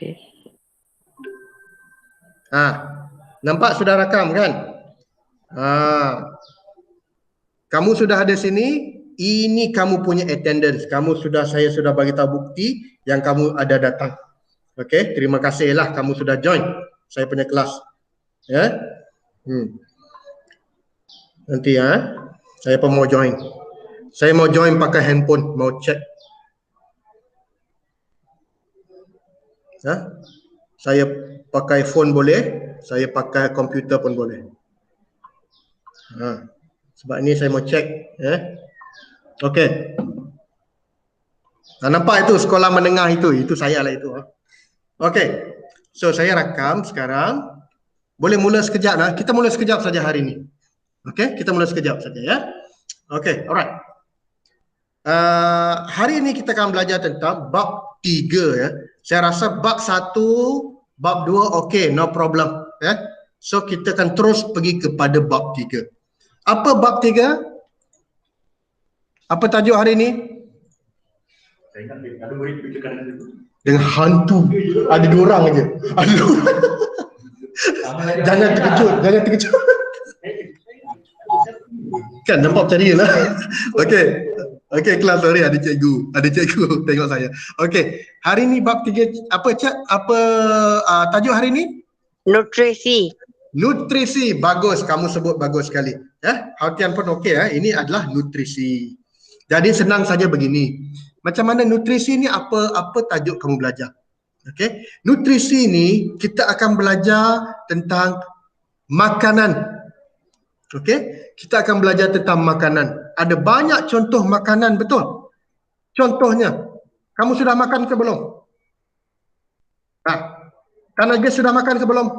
Okey. Nampak sudah rakam kan? Kamu sudah ada sini, ini kamu punya attendance. Saya sudah bagi tahu bukti yang kamu ada datang. Okey, terima kasihlah kamu sudah join saya punya kelas. Ya. Nanti saya pun mau join. Saya mau join pakai handphone, mau check. Saya pakai phone boleh, saya pakai komputer pun boleh. Sebab ini saya mau check. Okey. Nampak itu sekolah menengah itu saya lah itu. Okey. So saya rakam sekarang. Boleh mula sekejap lah. Kita mula sekejap saja hari ini. Okey, kita mula sekejap saja ya. Okey, alright. Hari ini kita akan belajar tentang bab 3 ya. Saya rasa bab 1, bab 2 okey, no problem ya. So kita akan terus pergi kepada bab 3. Apa bab 3? Apa tajuk hari ini? Saya ingat ada murid fikirkan itu. Dengan hantu. Ada dua orang aja. Ada dua orang. Jangan terkejut. Kan nampak macam dia lah. Okey kelas, sorry ada cikgu tengok saya. Okey, hari ni bab 3 apa tajuk hari ni? Nutrisi. Bagus, kamu sebut bagus sekali. Hautian pun okey ini adalah nutrisi. Jadi senang saja begini. Macam mana nutrisi ni, apa tajuk kamu belajar? Okey, nutrisi ni kita akan belajar tentang makanan. Okey, kita akan belajar tentang makanan. Ada banyak contoh makanan, betul? Contohnya, kamu sudah makan ke belum? Kanaga sudah makan ke belum?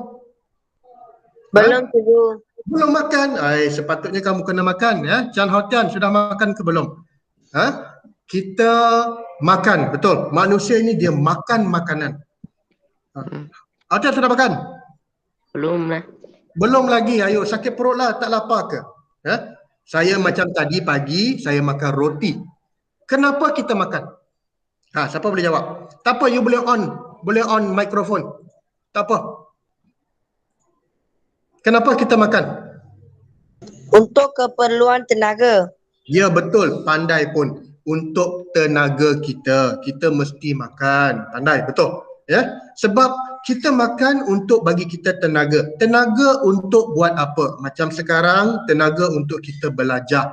Belum, Cikgu. Belum makan. Sepatutnya kamu kena makan ya. Chan Hotian sudah makan ke belum? Kita makan, betul. Manusia ini dia makan makanan. Hotian sudah makan? Belum lah. Belum lagi, ayo sakit perut lah, tak lapar ke? Saya macam tadi pagi, saya makan roti. Kenapa kita makan? Siapa boleh jawab? Tak apa, you boleh on mikrofon. Tak apa. Kenapa kita makan? Untuk keperluan tenaga. Ya betul, pandai pun. Untuk tenaga kita mesti makan. Pandai, betul. Ya, sebab kita makan untuk bagi kita tenaga. Tenaga untuk buat apa? Macam sekarang, tenaga untuk kita belajar.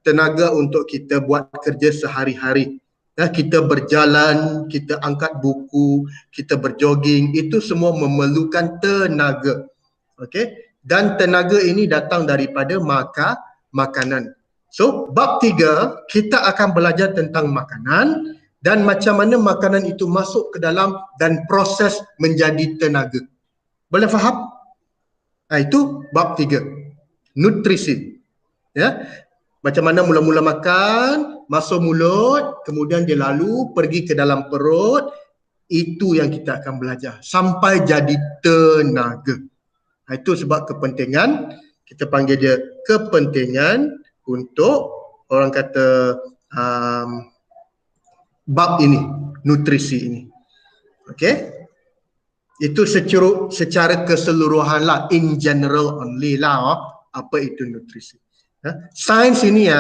Tenaga untuk kita buat kerja sehari-hari. Kita berjalan, kita angkat buku, kita berjoging, itu semua memerlukan tenaga. Okey? Dan tenaga ini datang daripada makanan. So, bab 3 kita akan belajar tentang makanan dan macam mana makanan itu masuk ke dalam dan proses menjadi tenaga. Boleh faham? Itu bab 3. Nutrisi. Ya. Macam mana mula-mula makan, masuk mulut, kemudian dia lalu pergi ke dalam perut. Itu yang kita akan belajar sampai jadi tenaga. Itu sebab kepentingan, kita panggil dia kepentingan untuk orang kata bab ini, nutrisi ini. Okey? Itu secara keseluruhan lah, in general only lah apa itu nutrisi. Sains ini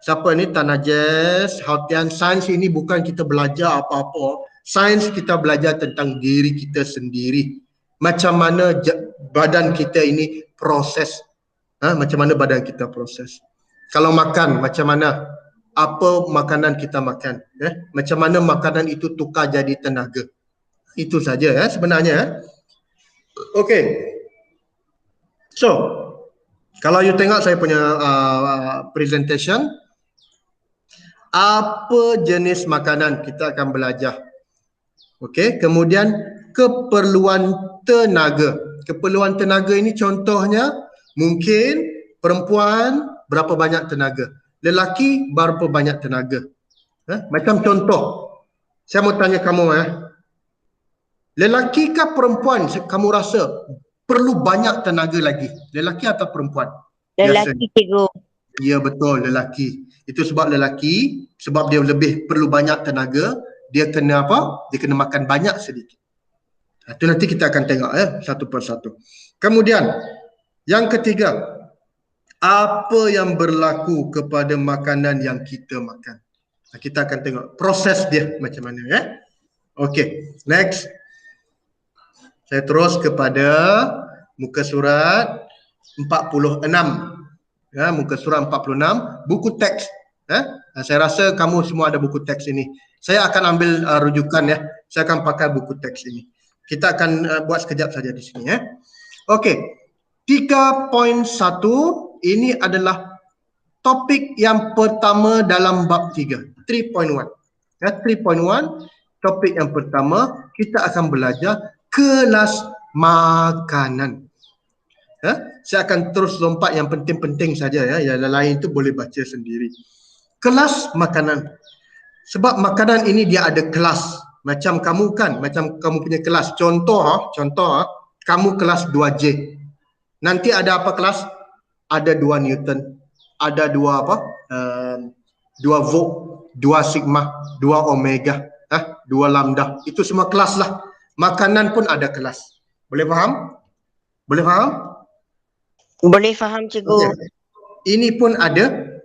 siapa ni Tanajes, Hautian, sains ini bukan kita belajar apa-apa. Sains kita belajar tentang diri kita sendiri. Macam mana badan kita ini proses. Macam mana badan kita proses. Kalau makan, macam mana? Apa makanan kita makan? Macam mana makanan itu tukar jadi tenaga? Itu saja sebenarnya. Okey. So, kalau you tengok saya punya presentation, apa jenis makanan kita akan belajar. Okey, kemudian keperluan tenaga. Keperluan tenaga ini contohnya mungkin perempuan berapa banyak tenaga, lelaki berapa banyak tenaga. Macam contoh, saya mau tanya kamu lelaki ke perempuan kamu rasa perlu banyak tenaga lagi? Lelaki atau perempuan? Lelaki, Cikgu. Ya betul, lelaki. Itu sebab lelaki, sebab dia lebih perlu banyak tenaga, dia kena apa? Dia kena makan banyak sedikit. Itu nanti kita akan tengok ya, satu persatu. Kemudian yang ketiga, apa yang berlaku kepada makanan yang kita makan. Kita akan tengok proses dia macam mana ya. Okey, next. Saya terus kepada muka surat 46. Ya, muka surat 46, buku teks. Saya rasa kamu semua ada buku teks ini. Saya akan ambil rujukan ya. Saya akan pakai buku teks ini. Kita akan buat sekejap saja di sini ya. Okey. 3.1 ini adalah topik yang pertama dalam bab 3. 3.1. Ya, 3.1 topik yang pertama kita akan belajar kelas makanan. Saya akan terus lompat yang penting-penting saja ya. Yang lain itu boleh baca sendiri. Kelas makanan. Sebab makanan ini dia ada kelas. Macam kamu kan, macam kamu punya kelas. Contoh, kamu kelas 2J. Nanti ada apa kelas? Ada 2 Newton, ada 2 apa? 2 volt, 2 sigma, 2 omega, 2 lambda. Itu semua kelas lah. Makanan pun ada kelas. Boleh faham? Boleh faham? Boleh faham cikgu. Okay. Ini pun ada,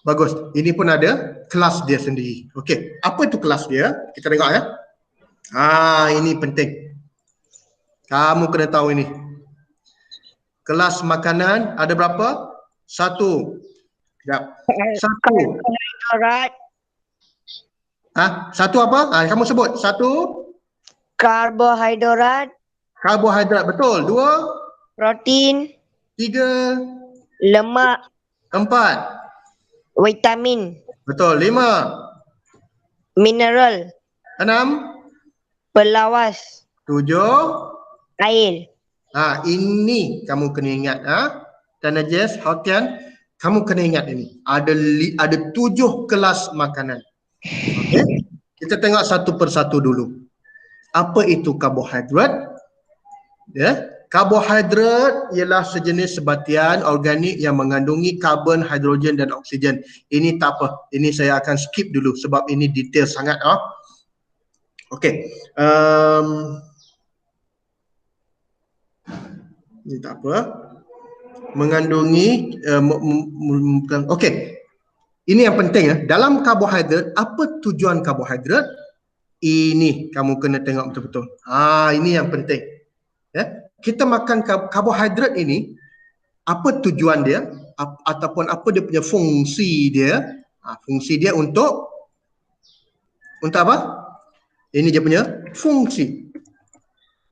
bagus. Ini pun ada kelas dia sendiri. Okey, apa itu kelas dia? Kita tengok ya. Ini penting. Kamu kena tahu ini. Kelas makanan ada berapa? 1. Sekejap. 1. Karbohidrat. 1 apa? Kamu sebut. 1. Karbohidrat. Karbohidrat, betul. 2. Protein. 3. Lemak. 4. Vitamin. Betul. 5. Mineral. 6. Pelawas. 7. Air. Ini kamu kena ingat. Tana Jess, Hotian, kamu kena ingat ini. Ada 7 kelas makanan. Okay? Kita tengok satu persatu dulu. Apa itu karbohidrat? Ya, karbohidrat ialah sejenis sebatian organik yang mengandungi karbon, hidrogen dan oksigen. Ini tak apa. Ini saya akan skip dulu sebab ini detail sangat. Okey. Ini tak apa. Mengandungi okey. Ini yang penting ya. Dalam karbohidrat, apa tujuan karbohidrat? Ini kamu kena tengok betul-betul. Ini yang penting. Ya. Kita makan karbohidrat ini, apa tujuan dia? Ataupun apa dia punya fungsi dia? Fungsi dia untuk apa? Ini dia punya fungsi.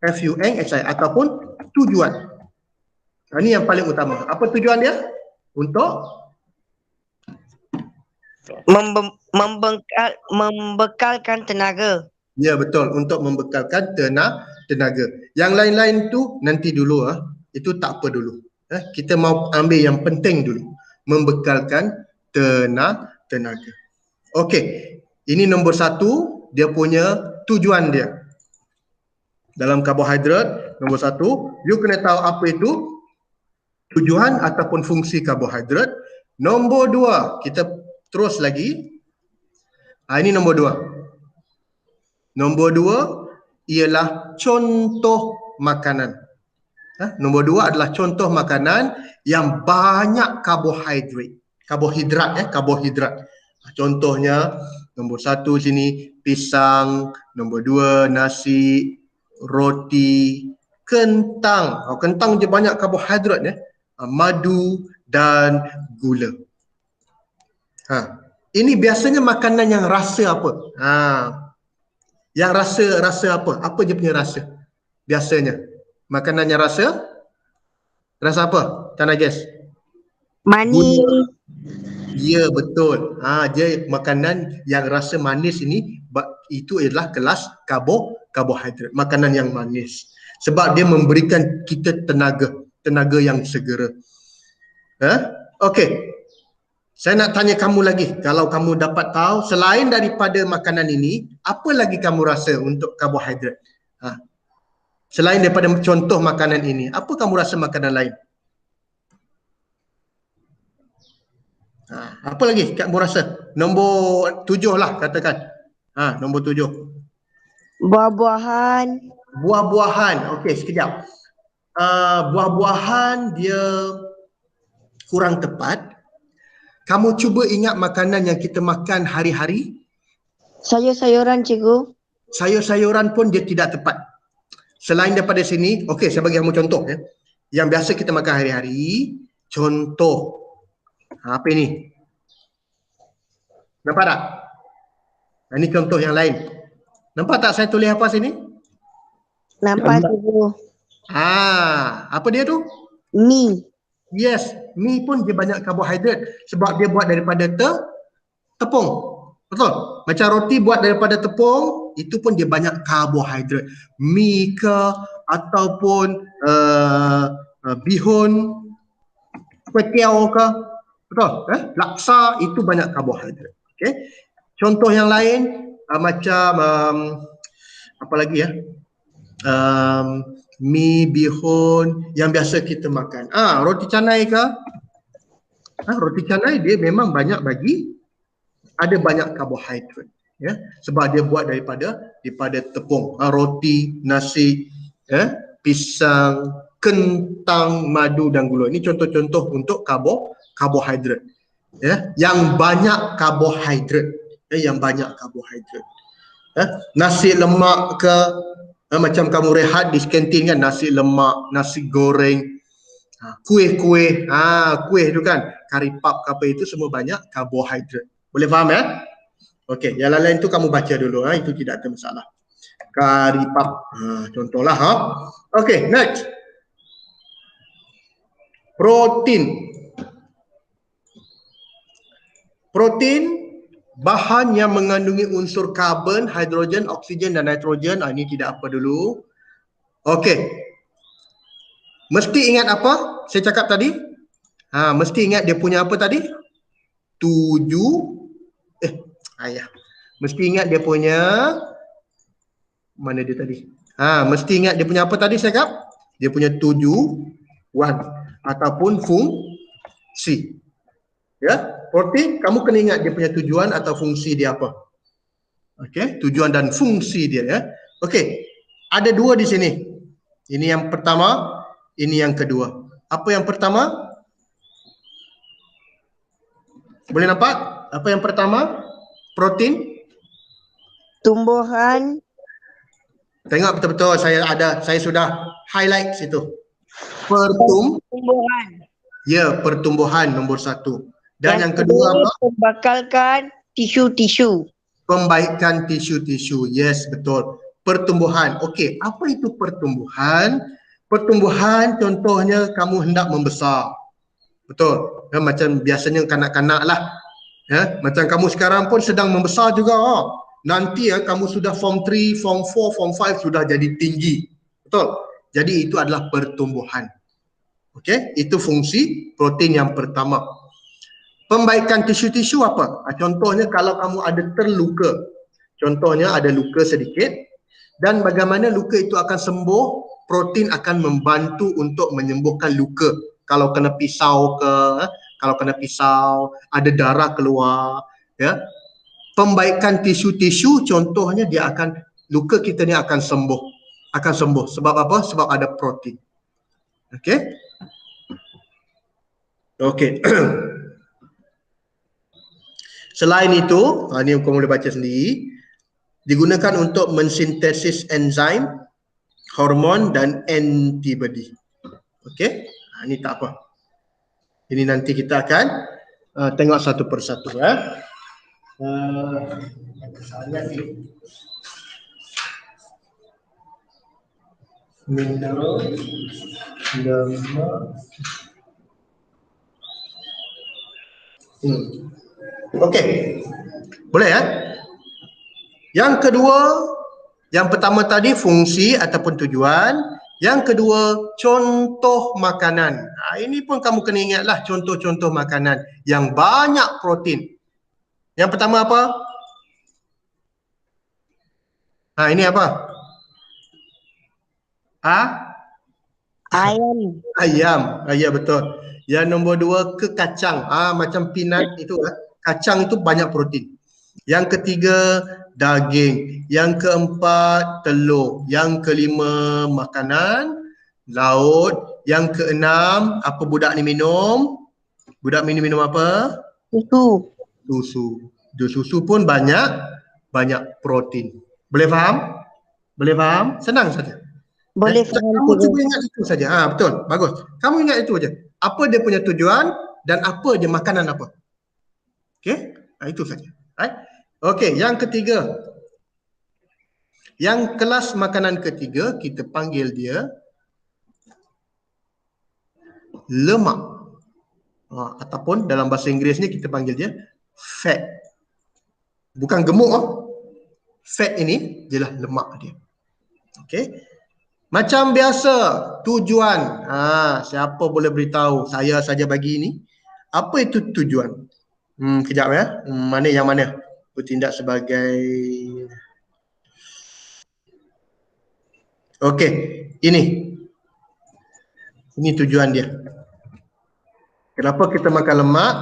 F-U-N-X-I ataupun tujuan. Ini yang paling utama. Apa tujuan dia? Untuk membekalkan tenaga. Ya, betul. Untuk membekalkan tenaga. Yang lain-lain tu nanti dulu. Itu tak apa dulu. Kita mau ambil yang penting dulu. Membekalkan tenaga. Okey. Ini nombor 1. Dia punya tujuan dia. Dalam karbohidrat, nombor 1. You kena tahu apa itu tujuan ataupun fungsi karbohidrat. Nombor 2. Kita terus lagi. Ini nombor 2. Nombor 2 ialah contoh makanan. Nombor 2 adalah contoh makanan yang banyak karbohidrat. Karbohidrat. Contohnya nombor 1 sini pisang, nombor 2 nasi, roti, kentang. Kentang je banyak karbohidrat ya. Madu dan gula. Ini biasanya makanan yang rasa apa? Yang rasa apa? Apa dia punya rasa? Biasanya. Makanan yang rasa apa? Tana guess. Manis. Ya, betul. Dia makanan yang rasa manis ini, itu adalah kelas karbohidrat. Makanan yang manis. Sebab dia memberikan kita tenaga yang segera. Okey. Saya nak tanya kamu lagi, kalau kamu dapat tahu selain daripada makanan ini, apa lagi kamu rasa untuk karbohidrat? Selain daripada contoh makanan ini, apa kamu rasa makanan lain? Apa lagi kamu rasa? Nombor 7 lah katakan. Nombor 7. Buah-buahan. Buah-buahan. Okey, sekejap. Buah-buahan dia kurang tepat. Kamu cuba ingat makanan yang kita makan hari-hari. Sayur-sayuran, cikgu. Sayur-sayuran pun dia tidak tepat. Selain daripada sini, okey, saya bagi kamu contoh ya. Yang biasa kita makan hari-hari, contoh. Apa ini? Nampak tak? Ini contoh yang lain. Nampak tak saya tulis apa sini? Nampak, cikgu. Apa dia tu? Mi. Yes, mi pun dia banyak karbohidrat sebab dia buat daripada tepung. Betul? Macam roti buat daripada tepung, itu pun dia banyak karbohidrat. Mi ke ataupun bihun, kuih tiaw ke, betul? Laksa itu banyak karbohidrat. Okay? Contoh yang lain macam apa lagi ya? Mi, bihun yang biasa kita makan. Roti canai ke? Roti canai dia memang banyak ada banyak karbohidrat ya, sebab dia buat daripada tepung. Roti, nasi, pisang, kentang, madu dan gula. Ini contoh-contoh untuk karbohidrat ya, yang banyak karbohidrat yang banyak karbohidrat. Nasi lemak ke, macam kamu rehat di kantin kan, nasi lemak, nasi goreng, kuih-kuih, kuih tu kan, kari pap ke apa, itu semua banyak karbohidrat. Boleh faham ya? Okey, yang lain tu kamu baca dulu, itu tidak ada masalah. Kari pap, contohlah. Okey, next. Protein. Protein bahan yang mengandungi unsur karbon, hidrogen, oksigen dan nitrogen. Ini tidak apa dulu. Okey. Mesti ingat apa saya cakap tadi? Mesti ingat dia punya apa tadi? Mesti ingat dia punya, mana dia tadi? Mesti ingat dia punya apa tadi saya cakap? Dia punya tujuan ataupun fungsi. Ya, protein kamu kena ingat dia punya tujuan atau fungsi dia apa. Okey, tujuan dan fungsi dia ya. Okey. Ada dua di sini. Ini yang pertama, ini yang kedua. Apa yang pertama? Boleh nampak? Apa yang pertama? Protein. Tumbuhan. Tengok betul-betul saya sudah highlight situ. Pertumbuhan. Ya, pertumbuhan nombor 1. Dan yang kedua apa? Membakalkan tisu-tisu. Pembaikan tisu-tisu. Yes, betul. Pertumbuhan. Okey, apa itu pertumbuhan? Pertumbuhan contohnya kamu hendak membesar. Betul. Macam biasanya kanak-kanak lah. Macam kamu sekarang pun sedang membesar juga. Nanti kamu sudah form 3, form 4, form 5 sudah jadi tinggi. Betul. Jadi itu adalah pertumbuhan. Okey, itu fungsi protein yang pertama. Pembaikan tisu-tisu apa? Contohnya kalau kamu ada terluka. Contohnya ada luka sedikit dan bagaimana luka itu akan sembuh, protein akan membantu untuk menyembuhkan luka. Kalau kena pisau ke, ada darah keluar, ya. Pembaikan tisu-tisu contohnya dia akan, luka kita ni akan sembuh. Sebab apa? Sebab ada protein. Okey? Okey. Selain itu, ini kamu boleh baca sendiri, digunakan untuk mensintesis enzim, hormon dan antibody. Okey, ini tak apa. Ini nanti kita akan tengok satu persatu ya. Okey. Boleh ya? Yang kedua, yang pertama tadi fungsi ataupun tujuan. Yang kedua, contoh makanan. Ini pun kamu kena ingatlah contoh-contoh makanan yang banyak protein. Yang pertama apa? Ini apa? Ayam. Ayam, betul. Yang nombor 2 kacang. Macam peanut itu, kacang itu banyak protein. Yang ketiga, daging. Yang keempat, telur. Yang kelima, makanan laut. Yang keenam, apa budak ni minum? Budak ni minum apa? Susu. Susu. Susu pun banyak protein. Boleh faham? Boleh faham? Senang saja. Boleh faham Kamu cikgu. cuba ingat itu saja. Betul. Bagus. Kamu ingat itu saja. Apa dia punya tujuan dan apa dia makanan apa. Okey? Itu saja. Right? Okey, yang ketiga. Yang kelas makanan ketiga kita panggil dia lemak. Ataupun dalam bahasa Inggeris ni kita panggil dia fat. Bukan gemuk. Fat ini ialah lemak dia. Okey. Macam biasa, tujuan. Siapa boleh beritahu? Saya saja bagi ini. Apa itu tujuan? Kejap ya. Mana yang mana? Bertindak sebagai... Okey, ini. Ini tujuan dia. Kenapa kita makan lemak?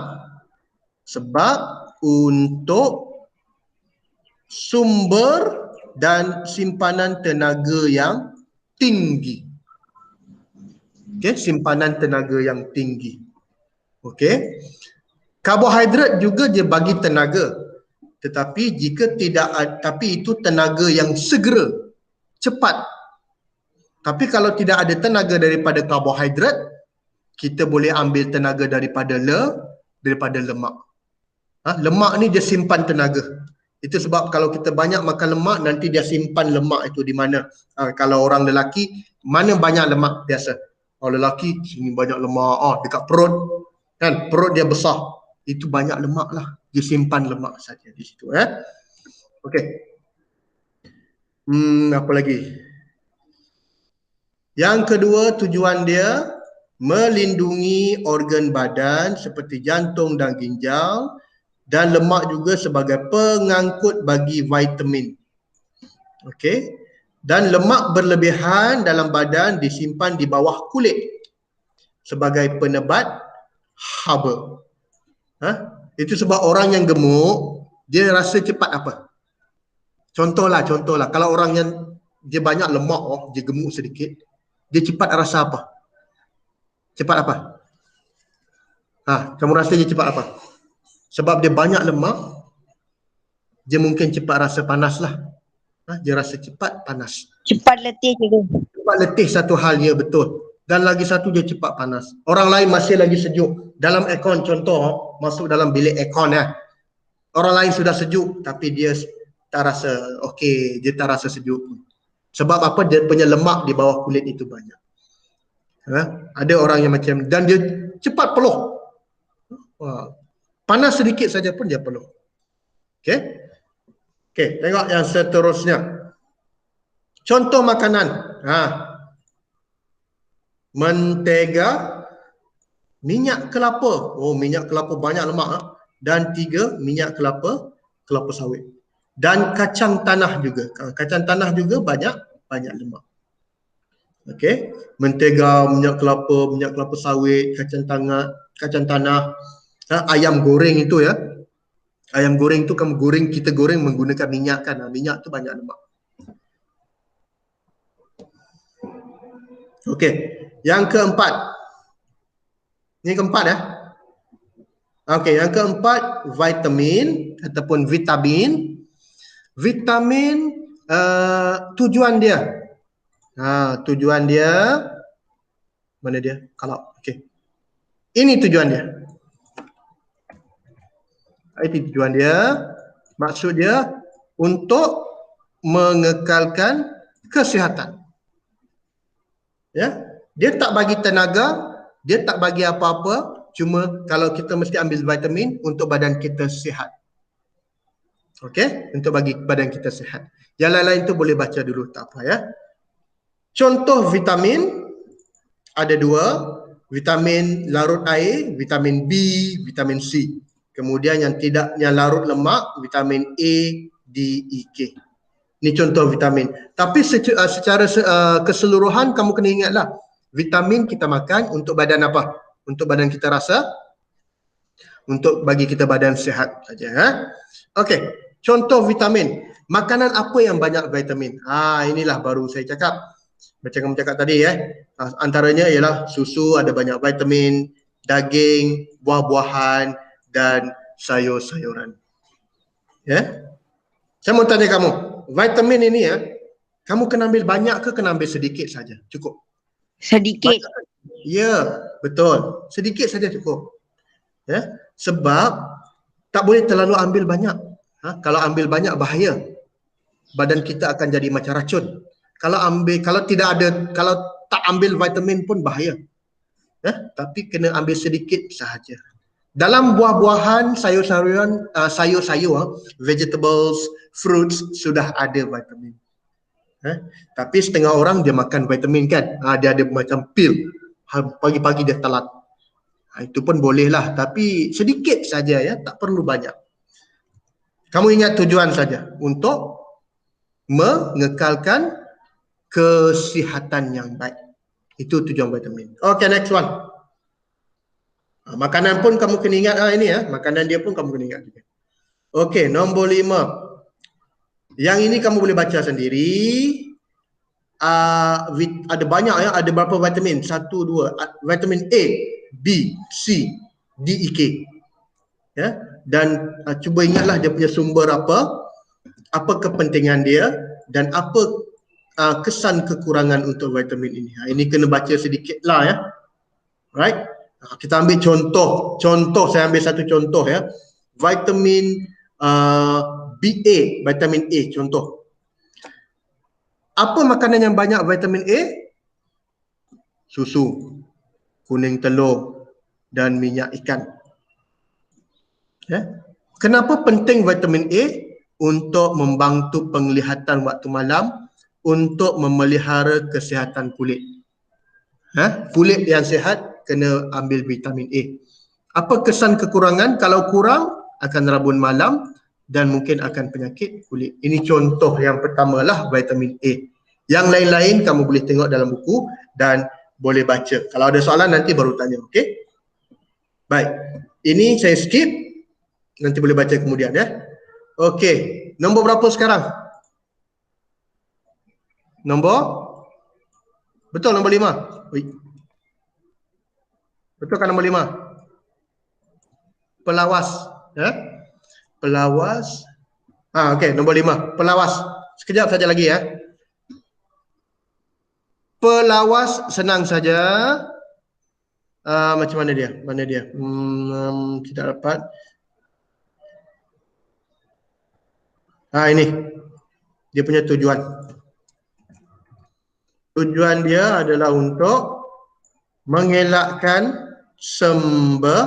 Sebab untuk sumber dan simpanan tenaga yang tinggi. Okey, simpanan tenaga yang tinggi. Okey. Karbohidrat juga dia bagi tenaga. Tetapi jika tidak, tapi itu tenaga yang segera, cepat. Tapi kalau tidak ada tenaga daripada karbohidrat, kita boleh ambil tenaga daripada lemak. Lemak ni dia simpan tenaga. Itu sebab kalau kita banyak makan lemak, nanti dia simpan lemak itu di mana. Kalau orang lelaki, mana banyak lemak biasa? Orang lelaki, sini banyak lemak. Dekat perut, kan? Perut dia besar. Itu banyak lemak lah. Dia simpan lemak saja di situ. Okey. Apa lagi? Yang kedua, tujuan dia melindungi organ badan seperti jantung dan ginjal, dan lemak juga sebagai pengangkut bagi vitamin. Okey. Dan lemak berlebihan dalam badan disimpan di bawah kulit sebagai penebat haba. Itu sebab orang yang gemuk dia rasa cepat apa? Contohlah kalau orang yang dia banyak lemak, dia gemuk sedikit, dia cepat rasa apa? Cepat apa? Kamu rasa dia cepat apa? Sebab dia banyak lemak, dia mungkin cepat rasa panas lah. Dia rasa cepat panas. Cepat letih cikgu. Cepat letih satu hal, ya betul. Dan lagi satu dia cepat panas. Orang lain masih lagi sejuk. Dalam aircon contoh, masuk dalam bilik aircon orang lain sudah sejuk tapi dia tak rasa okey, dia tak rasa sejuk. Sebab apa? Dia punya lemak di bawah kulit itu banyak. Ada orang yang macam, dan dia cepat peluh. Panas sedikit saja pun dia peluh. Okey. Okey, tengok yang seterusnya. Contoh makanan. Mentega, minyak kelapa. Minyak kelapa banyak lemak. Dan 3, minyak kelapa sawit. Dan kacang tanah juga. Kacang tanah juga banyak lemak. Okey, mentega, minyak kelapa sawit, kacang tanah, ayam goreng itu ya. Ayam goreng itu kita goreng menggunakan minyak kan. Minyak tu banyak lemak. Okey, yang keempat. Ini keempat ya. Okey, yang keempat, vitamin ataupun vitamin. Vitamin tujuan dia. Tujuan dia mana dia? Kalau okey. Ini tujuan dia. Itu tujuan dia. Maksud dia untuk mengekalkan kesihatan. Ya, dia tak bagi tenaga, dia tak bagi apa-apa, cuma kalau kita mesti ambil vitamin untuk badan kita sihat. Okey, untuk bagi badan kita sihat. Yang lain-lain tu boleh baca dulu, tak apa ya. Contoh vitamin ada 2, vitamin larut air, vitamin B, vitamin C. Kemudian yang larut lemak, vitamin A, D, E, K. Ini contoh vitamin. Tapi secara keseluruhan kamu kena ingatlah, vitamin kita makan untuk badan apa? Untuk badan kita rasa, untuk bagi kita badan sihat saja. Okey, contoh vitamin. Makanan apa yang banyak vitamin? Inilah baru saya cakap. Macam kamu cakap tadi antaranya ialah susu ada banyak vitamin, daging, buah-buahan dan sayur-sayuran. Ya. Saya mau tanya kamu, vitamin ini kamu kena ambil banyak ke kena ambil sedikit saja? Cukup. Sedikit. Ya, betul. Sedikit saja cukup. Ya. Sebab tak boleh terlalu ambil banyak. Kalau ambil banyak bahaya. Badan kita akan jadi macam racun. Kalau tak ambil vitamin pun bahaya. Tapi kena ambil sedikit sahaja. Dalam buah-buahan, sayur-sayur, vegetables, fruits sudah ada vitamin. Tapi setengah orang dia makan vitamin kan. Dia ada macam pil. Pagi-pagi dia telan. Itu pun bolehlah, tapi sedikit saja tak perlu banyak. Kamu ingat tujuan saja untuk mengekalkan kesihatan yang baik. Itu tujuan vitamin. Okay, next one. Makanan pun kamu kena ingat ini makanan dia pun kamu kena ingat juga. Okay, nombor 5. Yang ini kamu boleh baca sendiri. Ada banyak ada berapa vitamin? 1, 2. Vitamin A, B, C, D, E, K. Dan cuba ingatlah dia punya sumber apa kepentingan dia dan apa kesan kekurangan untuk vitamin ini. Ini kena baca sedikit lah Right? Kita ambil contoh saya ambil satu contoh vitamin BA, vitamin A contoh. Apa makanan yang banyak vitamin A? Susu, kuning telur dan minyak ikan. Kenapa penting vitamin A? Untuk membantu penglihatan waktu malam, untuk memelihara kesihatan kulit. Kulit yang sihat kena ambil vitamin A. Apa kesan kekurangan? Kalau kurang akan rabun malam dan mungkin akan penyakit kulit. Ini contoh yang pertama lah vitamin A. Yang lain-lain kamu boleh tengok dalam buku dan boleh baca. Kalau ada soalan nanti baru tanya, okey? Baik. Ini saya skip. Nanti boleh baca kemudian Okey. Nombor berapa sekarang? Betul nombor 5. Betul kan nombor 5? Pelawas, Pelawas. Okey, nombor 5. Pelawas. Sekejap saja lagi Pelawas senang saja. Macam mana dia? Tidak dapat. Ini. Dia punya tujuan. Tujuan dia adalah untuk mengelakkan sembelit.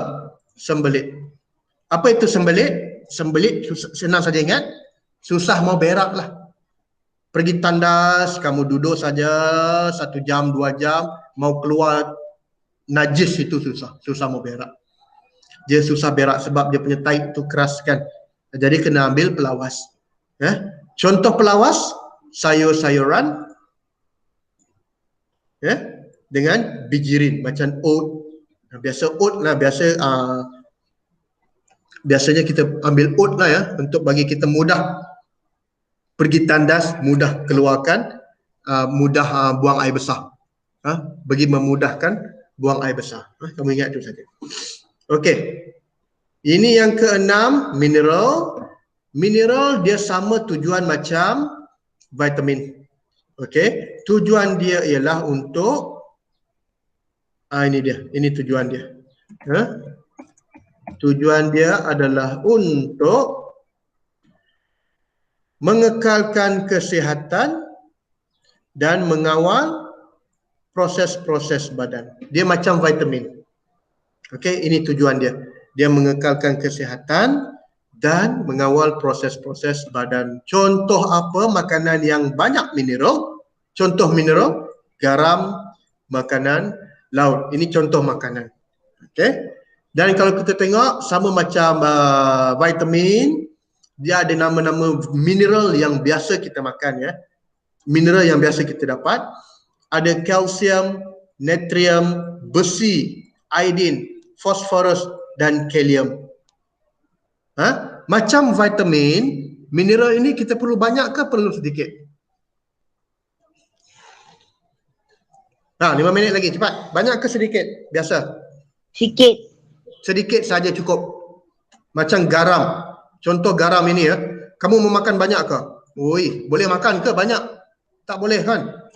Apa itu sembelit? Sembelit senang saja ingat. Susah mau berak lah. Pergi tandas, kamu duduk saja 1 jam, 2 jam, mau keluar najis itu susah mau berak. Dia susah berak sebab dia punya tahi itu keras kan. Jadi kena ambil pelawas. Contoh pelawas, sayur-sayuran dengan bijirin macam oat. Biasa oat lah, biasanya kita ambil oat lah untuk bagi kita mudah pergi tandas, mudah keluarkan, mudah buang air besar. Bagi memudahkan buang air besar. Kamu ingat itu saja. Okey. Ini yang ke-6, mineral. Mineral dia sama tujuan macam vitamin. Okey. Tujuan dia ialah untuk ini tujuan dia. Tujuan dia adalah untuk mengekalkan kesihatan dan mengawal proses-proses badan. Dia macam vitamin. Okey, ini tujuan dia. Dia mengekalkan kesihatan dan mengawal proses-proses badan. Contoh apa makanan yang banyak mineral? Contoh mineral, garam, makanan laut. Ini contoh makanan. Okey. Dan kalau kita tengok sama macam vitamin, dia ada nama-nama mineral yang biasa kita makan Mineral yang biasa kita dapat. Ada kalsium, natrium, besi, iodin, fosforus dan kalium. Macam vitamin, Mineral ini kita perlu banyak ke perlu sedikit? 5 minit lagi, cepat. Banyak ke sedikit? Biasa. Sikit. Sedikit saja cukup. Macam garam. Contoh garam ini ya. Kamu mau makan banyak ke? Oi, boleh makan ke banyak? Tak boleh kan?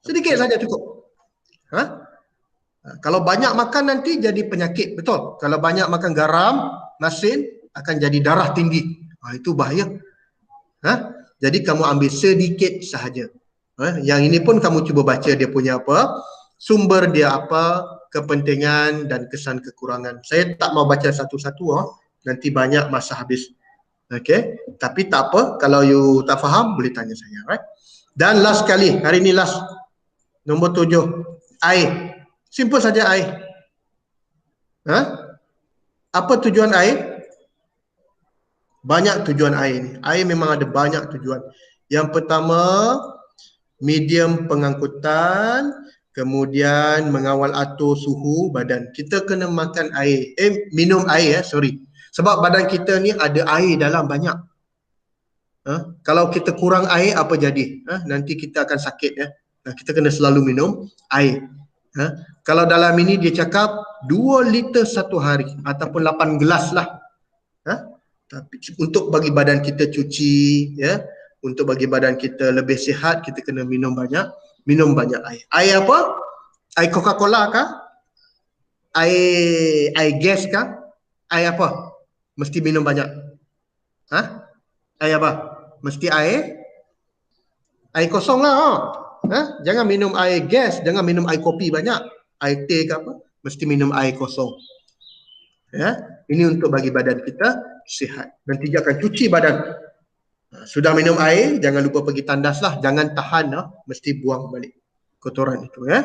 Sedikit saja cukup. Kalau banyak makan nanti jadi penyakit, betul? Kalau banyak makan garam, masin, akan jadi darah tinggi. Itu bahaya. Jadi kamu ambil sedikit sahaja. Yang ini pun kamu cuba baca dia punya apa, sumber dia apa, kepentingan dan kesan kekurangan. Saya tak mau baca satu-satu, nanti banyak masa habis. Okay, tapi tak apa, kalau you tak faham boleh tanya saya, right? Dan last kali, hari ni last, nombor 7, air. Simple saja air. Apa tujuan air? Banyak tujuan air ni. Air memang ada banyak tujuan. Yang pertama, medium pengangkutan, kemudian mengawal atur suhu badan. Kita kena makan air, minum air sorry. Sebab badan kita ni ada air dalam banyak. Kalau kita kurang air apa jadi? Nanti kita akan sakit ya. Kita kena selalu minum air. Kalau dalam ini dia cakap 2 liter satu hari ataupun 8 gelas lah. Tapi untuk bagi badan kita cuci ya, untuk bagi badan kita lebih sihat, kita kena minum banyak air. Air apa? Air Coca-Cola kah? Air gas kah? Air apa? Mesti minum banyak. Air apa? Mesti air kosong lah. Jangan minum air gas, jangan minum air kopi banyak. Air teh ke apa? Mesti minum air kosong. Ya, ini untuk bagi badan kita sihat. Nanti dia akan cuci badan. Sudah minum air, jangan lupa pergi tandas lah. Jangan tahan, mesti buang balik kotoran itu ya.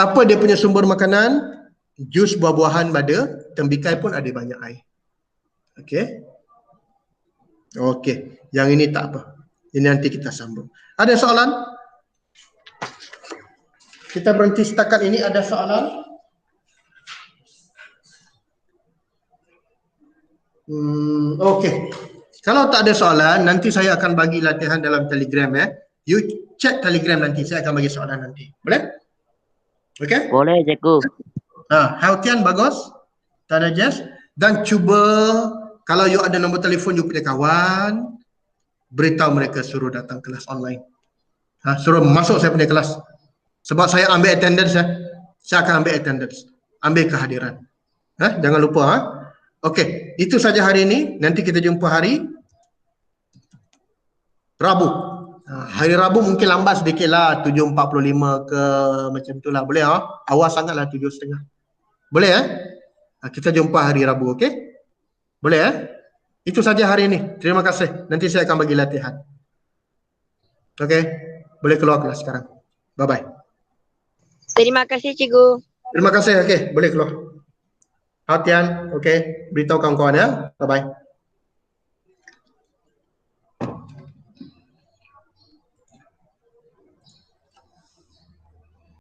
Apa dia punya sumber makanan? Jus buah-buahan ada, tembikai pun ada banyak air. Okey, yang ini tak apa. Ini nanti kita sambung. Ada soalan? Kita berhenti setakat ini. Ada soalan? Okey. Kalau tak ada soalan, nanti saya akan bagi latihan dalam Telegram ya. You check Telegram nanti, saya akan bagi soalan nanti. Boleh? Okey? Boleh, cikgu. Healthian bagus. Tak ada Jess. Dan cuba kalau you ada nombor telefon you punya kawan, beritahu mereka suruh datang kelas online. Suruh masuk saya punya kelas. Sebab saya ambil attendance ya. Saya akan ambil attendance. Ambil kehadiran. Jangan lupa. Okey, itu saja hari ini. Nanti kita jumpa hari Rabu. Hari Rabu mungkin lambat sedikit lah, 7.45 ke macam itulah. Boleh awal sangat lah 7.30. Boleh kita jumpa hari Rabu, okey? Boleh Itu saja hari ini. Terima kasih. Nanti saya akan bagi latihan. Okey, boleh keluar kelas sekarang. Bye-bye. Terima kasih cikgu. Terima kasih, okey. Boleh keluar. Hatian, okey. Beritahu kawan-kawan ya. Bye-bye.